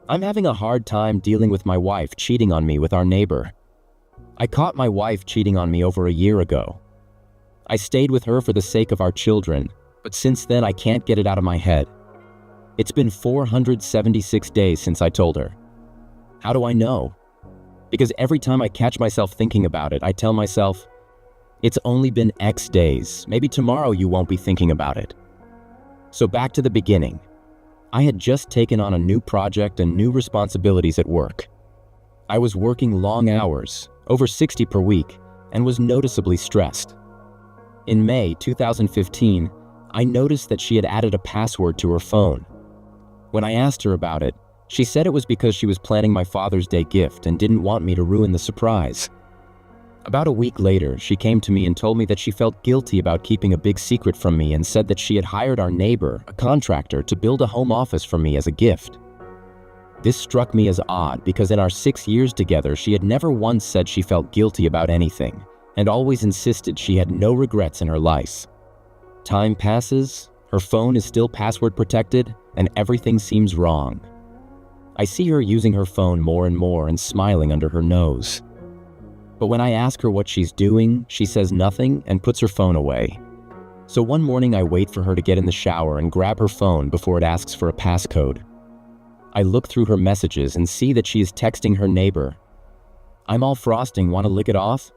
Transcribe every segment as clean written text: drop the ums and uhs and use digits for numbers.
I'm having a hard time dealing with my wife cheating on me with our neighbor. I caught my wife cheating on me over a year ago. I stayed with her for the sake of our children, but since then I can't get it out of my head. It's been 476 days since I told her. How do I know? Because every time I catch myself thinking about it, I tell myself, it's only been X days, maybe tomorrow you won't be thinking about it. So back to the beginning. I had just taken on a new project and new responsibilities at work. I was working long hours, over 60 per week, and was noticeably stressed. In May 2015, I noticed that she had added a password to her phone. When I asked her about it, she said it was because she was planning my Father's Day gift and didn't want me to ruin the surprise. About a week later, she came to me and told me that she felt guilty about keeping a big secret from me and said that she had hired our neighbor, a contractor, to build a home office for me as a gift. This struck me as odd because in our 6 years together, she had never once said she felt guilty about anything and always insisted she had no regrets in her life. Time passes, her phone is still password protected, and everything seems wrong. I see her using her phone more and more and smiling under her nose. But when I ask her what she's doing, she says nothing and puts her phone away. So one morning I wait for her to get in the shower and grab her phone before it asks for a passcode. I look through her messages and see that she is texting her neighbor. "I'm all frosting, want to lick it off?"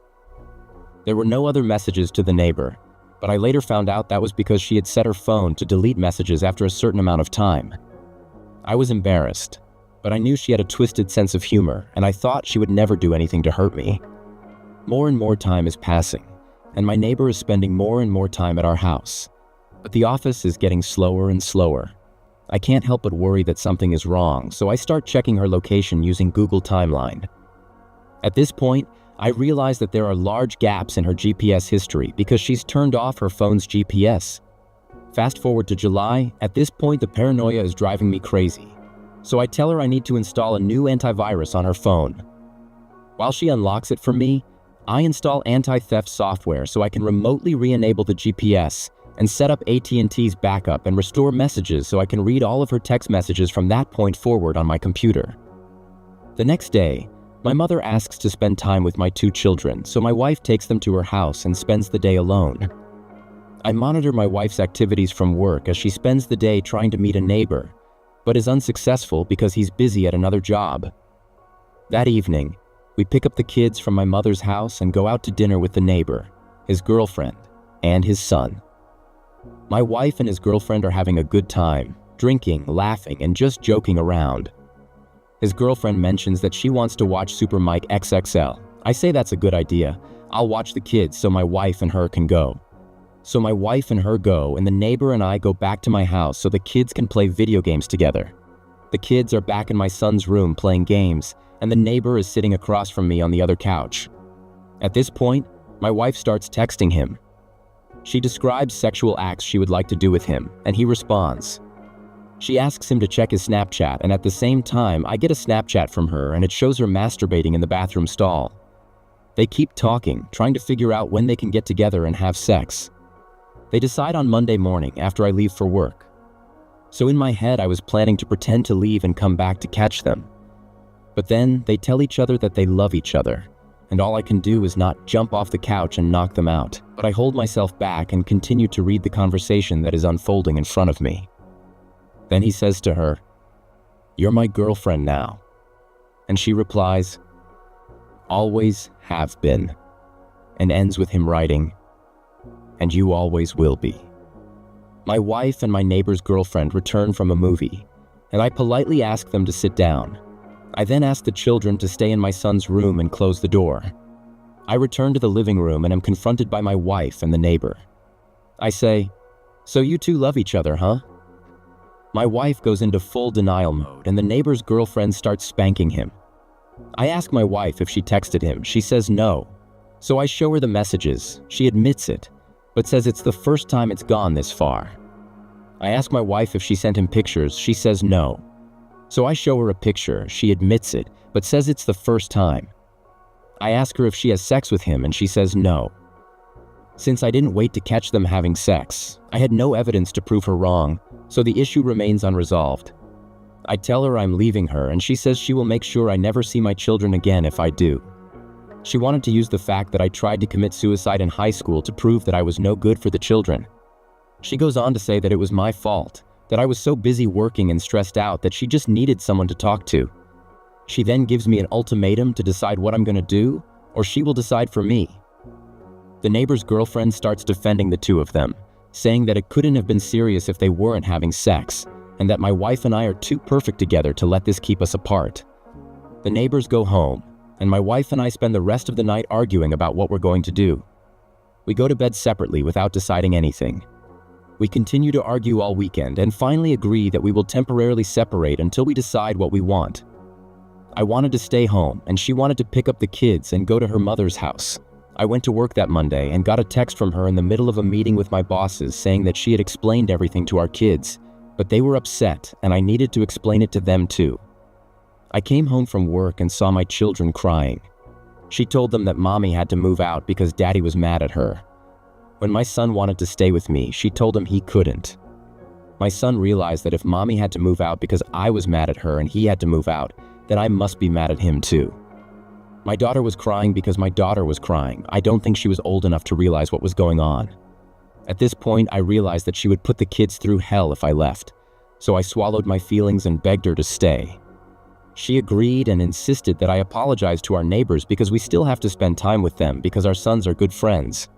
There were no other messages to the neighbor, but I later found out that was because she had set her phone to delete messages after a certain amount of time. I was embarrassed, but I knew she had a twisted sense of humor, and I thought she would never do anything to hurt me. More and more time is passing, and my neighbor is spending more and more time at our house. But the office is getting slower and slower. I can't help but worry that something is wrong, so I start checking her location using Google Timeline. At this point, I realize that there are large gaps in her GPS history because she's turned off her phone's GPS. Fast forward to July, at this point the paranoia is driving me crazy. So I tell her I need to install a new antivirus on her phone. While she unlocks it for me, I install anti-theft software so I can remotely re-enable the GPS and set up AT&T's backup and restore messages so I can read all of her text messages from that point forward on my computer. The next day, my mother asks to spend time with my 2 children, so my wife takes them to her house and spends the day alone. I monitor my wife's activities from work as she spends the day trying to meet a neighbor, but is unsuccessful because he's busy at another job. That evening, we pick up the kids from my mother's house and go out to dinner with the neighbor, his girlfriend, and his son. My wife and his girlfriend are having a good time, drinking, laughing, and just joking around. His girlfriend mentions that she wants to watch Super Mike XXL. I say that's a good idea. I'll watch the kids so my wife and her can go. So my wife and her go, and the neighbor and I go back to my house so the kids can play video games together. The kids are back in my son's room playing games, and the neighbor is sitting across from me on the other couch. At this point, my wife starts texting him. She describes sexual acts she would like to do with him, and he responds. She asks him to check his Snapchat, and at the same time, I get a Snapchat from her and it shows her masturbating in the bathroom stall. They keep talking, trying to figure out when they can get together and have sex. They decide on Monday morning after I leave for work. So in my head, I was planning to pretend to leave and come back to catch them. But then they tell each other that they love each other, and all I can do is not jump off the couch and knock them out, but I hold myself back and continue to read the conversation that is unfolding in front of me. Then he says to her, "You're my girlfriend now." And she replies, "Always have been," and ends with him writing, "And you always will be." My wife and my neighbor's girlfriend return from a movie, and I politely ask them to sit down. I then ask the children to stay in my son's room and close the door. I return to the living room and am confronted by my wife and the neighbor. I say, "So you two love each other, huh?" My wife goes into full denial mode and the neighbor's girlfriend starts spanking him. I ask my wife if she texted him. She says no. So I show her the messages. She admits it, but says it's the first time it's gone this far. I ask my wife if she sent him pictures. She says no. So I show her a picture. She admits it, but says it's the first time. I ask her if she has sex with him and she says no. Since I didn't wait to catch them having sex, I had no evidence to prove her wrong, so the issue remains unresolved. I tell her I'm leaving her, and she says she will make sure I never see my children again if I do. She wanted to use the fact that I tried to commit suicide in high school to prove that I was no good for the children. She goes on to say that it was my fault, that I was so busy working and stressed out that she just needed someone to talk to. She then gives me an ultimatum to decide what I'm going to do, or she will decide for me. The neighbor's girlfriend starts defending the two of them, saying that it couldn't have been serious if they weren't having sex, and that my wife and I are too perfect together to let this keep us apart. The neighbors go home, and my wife and I spend the rest of the night arguing about what we're going to do. We go to bed separately without deciding anything. We continue to argue all weekend and finally agree that we will temporarily separate until we decide what we want. I wanted to stay home, and she wanted to pick up the kids and go to her mother's house. I went to work that Monday and got a text from her in the middle of a meeting with my bosses saying that she had explained everything to our kids, but they were upset and I needed to explain it to them too. I came home from work and saw my children crying. She told them that mommy had to move out because daddy was mad at her. When my son wanted to stay with me, she told him he couldn't. My son realized that if mommy had to move out because I was mad at her and he had to move out, then I must be mad at him too. My daughter was crying because my daughter was crying. I don't think she was old enough to realize what was going on. At this point, I realized that she would put the kids through hell if I left, so I swallowed my feelings and begged her to stay. She agreed and insisted that I apologize to our neighbors because we still have to spend time with them because our sons are good friends.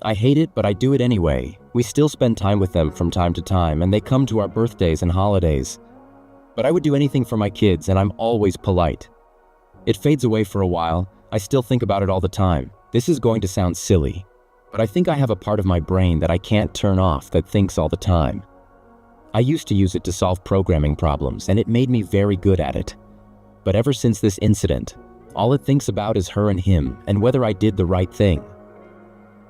I hate it, but I do it anyway. We still spend time with them from time to time, and they come to our birthdays and holidays. But I would do anything for my kids, and I'm always polite. It fades away for a while. I still think about it all the time. This is going to sound silly, but I think I have a part of my brain that I can't turn off that thinks all the time. I used to use it to solve programming problems, and it made me very good at it. But ever since this incident, all it thinks about is her and him and whether I did the right thing.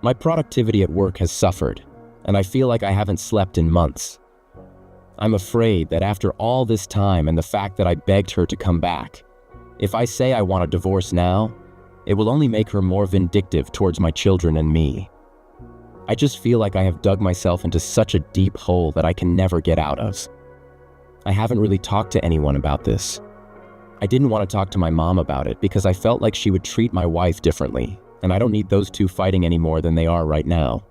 My productivity at work has suffered, and I feel like I haven't slept in months. I'm afraid that after all this time and the fact that I begged her to come back, if I say I want a divorce now, it will only make her more vindictive towards my children and me. I just feel like I have dug myself into such a deep hole that I can never get out of. I haven't really talked to anyone about this. I didn't want to talk to my mom about it because I felt like she would treat my wife differently, and I don't need those two fighting any more than they are right now.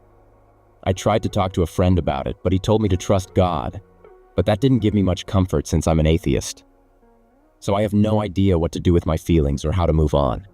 I tried to talk to a friend about it, but he told me to trust God, but that didn't give me much comfort since I'm an atheist. So I have no idea what to do with my feelings or how to move on.